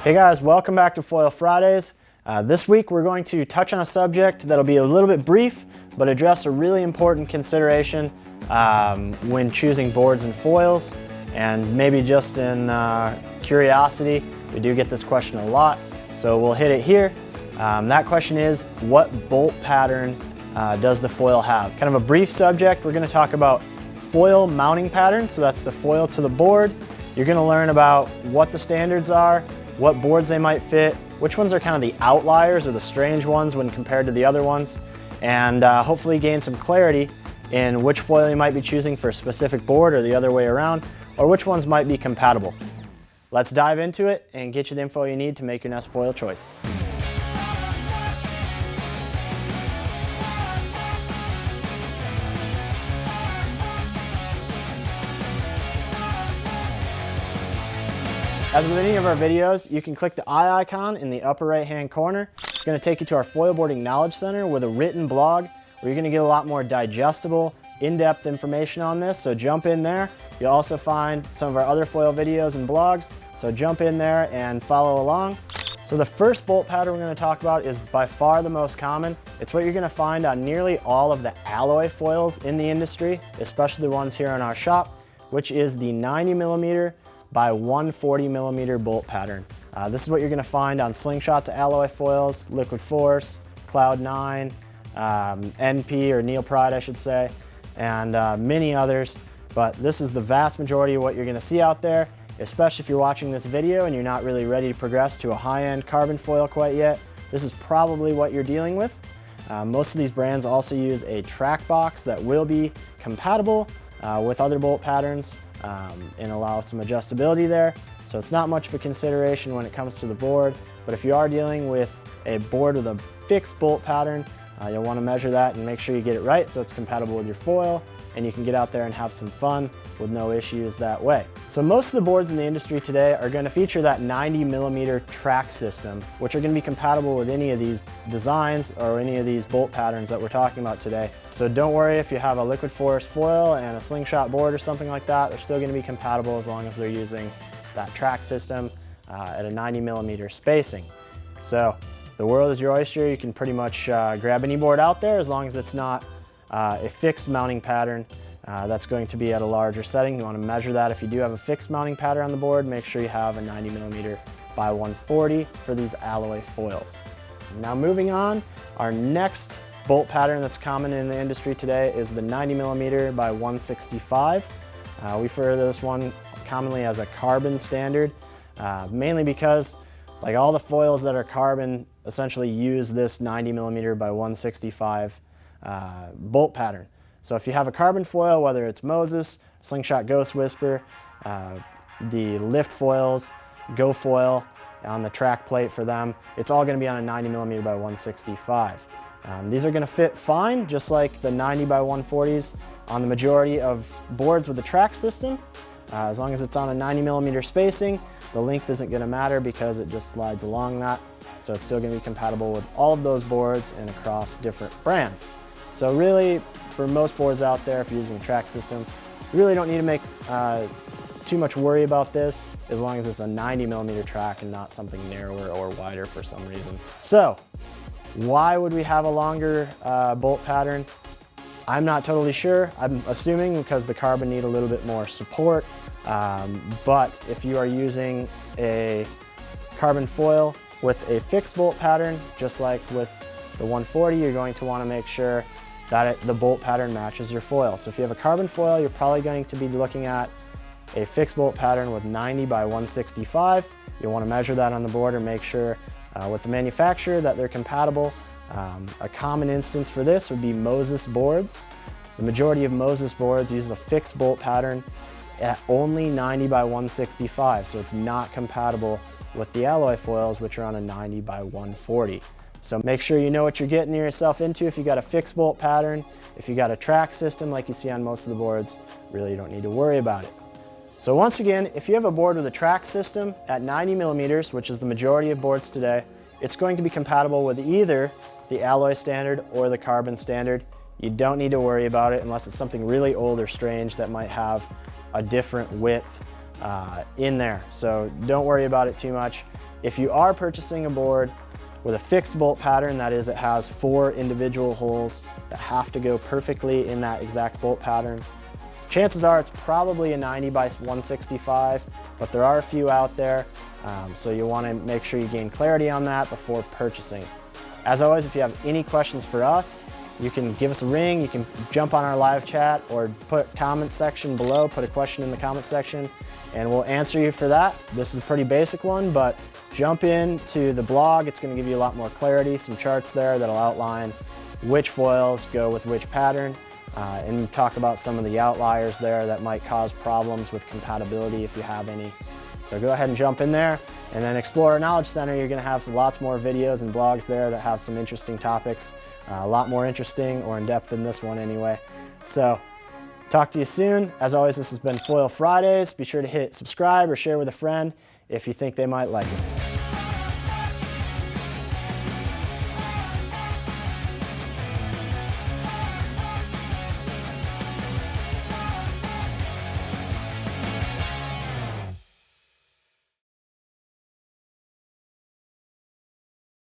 Hey guys, welcome back to Foil Fridays. This week we're going to touch on a subject that'll be a little bit brief, but address a really important consideration when choosing boards and foils. And maybe just in curiosity, we do get this question a lot, so we'll hit it here. That question is, what bolt pattern does the foil have? Kind of a brief subject. We're going to talk about foil mounting patterns, so that's the foil to the board. You're going to learn about what the standards are, what boards they might fit, which ones are kind of the outliers or the strange ones when compared to the other ones, and hopefully gain some clarity in which foil you might be choosing for a specific board or the other way around, or which ones might be compatible. Let's dive into it and get you the info you need to make your next foil choice. As with any of our videos, you can click the eye icon in the upper right hand corner. It's going to take you to our Foil Boarding Knowledge Center with a written blog where you're going to get a lot more digestible, in-depth information on this, so jump in there. You'll also find some of our other foil videos and blogs, so jump in there and follow along. So the first bolt pattern we're going to talk about is by far the most common. It's what you're going to find on nearly all of the alloy foils in the industry, especially the ones here in our shop, which is the 90mm by 140mm bolt pattern. This is what you're going to find on Slingshot's alloy foils, Liquid Force, Cloud 9, NP or Neil Pride I should say, and many others. But this is the vast majority of what you're going to see out there, especially if you're watching this video and you're not really ready to progress to a high-end carbon foil quite yet. This is probably what you're dealing with. Most of these brands also use a track box that will be compatible with other bolt patterns and allow some adjustability there. So it's not much of a consideration when it comes to the board, but if you are dealing with a board with a fixed bolt pattern, you'll want to measure that and make sure you get it right so it's compatible with your foil and you can get out there and have some fun with no issues that way. So most of the boards in the industry today are going to feature that 90mm track system, which are going to be compatible with any of these designs or any of these bolt patterns that we're talking about today. So don't worry if you have a Liquid Force foil and a Slingshot board or something like that, they're still going to be compatible as long as they're using that track system at a 90mm spacing. So the world is your oyster. You can pretty much grab any board out there as long as it's not a fixed mounting pattern that's going to be at a larger setting. You want to measure that. If you do have a fixed mounting pattern on the board, make sure you have a 90mm by 140 for these alloy foils. Now moving on, our next bolt pattern that's common in the industry today is the 90mm by 165. We refer to this one commonly as a carbon standard, mainly because like all the foils that are carbon essentially use this 90mm by 165 bolt pattern. So if you have a carbon foil, whether it's Moses, Slingshot Ghost Whisper, the lift foils, Go Foil on the track plate for them, it's all going to be on a 90mm by 165. These are going to fit fine, just like the 90 by 140s on the majority of boards with the track system. As long as it's on a 90mm spacing, the length isn't going to matter because it just slides along that. So it's still going to be compatible with all of those boards and across different brands. So really, for most boards out there, if you're using a track system, you really don't need to make too much worry about this as long as it's a 90mm track and not something narrower or wider for some reason. So why would we have a longer bolt pattern? I'm not totally sure. I'm assuming because the carbon need a little bit more support. But if you are using a carbon foil with a fixed bolt pattern, just like with the 140, you're going to want to make sure that the bolt pattern matches your foil. So if you have a carbon foil, you're probably going to be looking at a fixed bolt pattern with 90 by 165. You'll want to measure that on the board and make sure with the manufacturer that they're compatible. A common instance for this would be Moses boards. The majority of Moses boards use a fixed bolt pattern at only 90 by 165, so it's not compatible with the alloy foils, which are on a 90 by 140. So make sure you know what you're getting yourself into. If you got a fixed bolt pattern, if you got a track system like you see on most of the boards, really you don't need to worry about it. So once again, if you have a board with a track system at 90mm, which is the majority of boards today, it's going to be compatible with either the alloy standard or the carbon standard. You don't need to worry about it unless it's something really old or strange that might have a different width in there. So don't worry about it too much. If you are purchasing a board with a fixed bolt pattern, that is, it has 4 individual holes that have to go perfectly in that exact bolt pattern, chances are it's probably a 90 by 165, but there are a few out there, so you want to make sure you gain clarity on that before purchasing. As always, if you have any questions for us, you can give us a ring, you can jump on our live chat, or put comment section below, put a question in the comment section, and we'll answer you for that. This is a pretty basic one, but jump into the blog. It's going to give you a lot more clarity, some charts there that'll outline which foils go with which pattern, and talk about some of the outliers there that might cause problems with compatibility if you have any. So go ahead and jump in there, and then explore our Knowledge Center. You're going to have lots more videos and blogs there that have some interesting topics, a lot more interesting or in depth than this one anyway. So talk to you soon. As always, this has been Foil Fridays. Be sure to hit subscribe or share with a friend if you think they might like it.